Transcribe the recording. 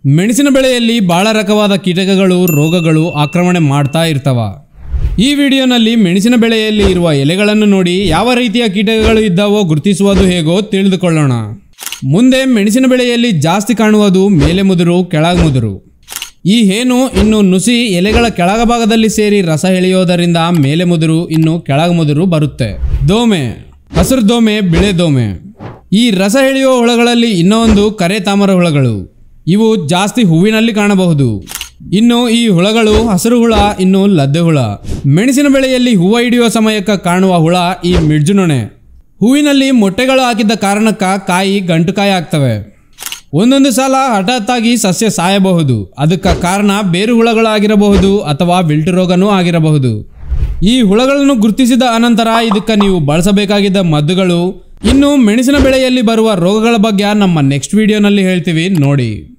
ಮೆಣಸಿನ ಬೆಳೆಯಲ್ಲಿ ಬಹಳ ರಕವಾದ ಕೀಟಕಗಳು ರೋಗಗಳು ಆಕ್ರಮಣ ಮಾಡ್ತಾ ಇರ್ತವ. ಈ ವಿಡಿಯೋನಲ್ಲಿ ಮೆಣಸಿನ ಬೆಳೆಯಲ್ಲಿ ಇರುವ ಎಲೆಗಳನ್ನು ನೋಡಿ ಯಾವ ರೀತಿಯ ಕೀಟಕಗಳು ಇದ್ದಾವೋ ಗುರುತಿಸುವುದು ಹೇಗೋ ತಿಳಿದುಕೊಳ್ಳೋಣ. ಮುಂದೆ ಮೆಣಸಿನ ಬೆಳೆಯಲ್ಲಿ ಜಾಸ್ತಿ ಕಾಣುವುದು ಮೇಲೆ ಮುದುರು ಕೆಳಗ ಮುದುರು. ಈ ಹೇನು ಇನ್ನು ನುಸಿ ಎಲೆಗಳ ಕೆಳಗ ಭಾಗದಲ್ಲಿ ಸೇರಿ ರಸ ಎಳೆಯೋದರಿಂದ ಮೇಲೆ ಮುದುರು ಇನ್ನು ಕೆಳಗ ಮುದುರು ಬರುತ್ತೆ. ದೋಮೆ, ಹಸಿರು ದೋಮೆ, ಬಿಳೆ ದೋಮೆ. ಈ ರಸ ಎಳೆಯುವ ಹುಳಗಳಲ್ಲಿ ಇನ್ನೊಂದು ಕರೆ ತಾಮರ ಹುಳಗಳು. ಇವು ಜಾಸ್ತಿ ಹೂವಿನಲ್ಲಿ ಕಾಣಬಹುದು. ಇನ್ನು ಈ ಹುಳಗಳು ಹಸಿರು ಹುಳ, ಇನ್ನು ಲದ್ದೆ ಹುಳ. ಮೆಣಸಿನ ಬೆಳೆಯಲ್ಲಿ ಹೂವು ಹಿಡಿಯುವ ಸಮಯಕ್ಕೆ ಕಾಣುವ ಹುಳ ಈ ಮಿಡ್ಜುನೊಣೆ. ಹೂವಿನಲ್ಲಿ ಮೊಟ್ಟೆಗಳು ಹಾಕಿದ್ದ ಕಾರಣಕ್ಕ ಕಾಯಿ ಗಂಟುಕಾಯಿ ಆಗ್ತವೆ. ಒಂದೊಂದು ಸಲ ಹಠಾತ್ತಾಗಿ ಸಸ್ಯ ಸಾಯಬಹುದು. ಅದಕ್ಕೆ ಕಾರಣ ಬೇರು ಹುಳಗಳಾಗಿರಬಹುದು ಅಥವಾ ವಿಲ್ಟ್ ರೋಗನೂ ಆಗಿರಬಹುದು. ಈ ಹುಳಗಳನ್ನು ಗುರುತಿಸಿದ ಅನಂತರ ಇದಕ್ಕೆ ನೀವು ಬಳಸಬೇಕಾಗಿದ್ದ ಮದ್ದುಗಳು, ಇನ್ನು ಮೆಣಸಿನ ಬೆಳೆಯಲ್ಲಿ ಬರುವ ರೋಗಗಳ ಬಗ್ಗೆ ನಮ್ಮ ನೆಕ್ಸ್ಟ್ ವಿಡಿಯೋನಲ್ಲಿ ಹೇಳ್ತೀವಿ ನೋಡಿ.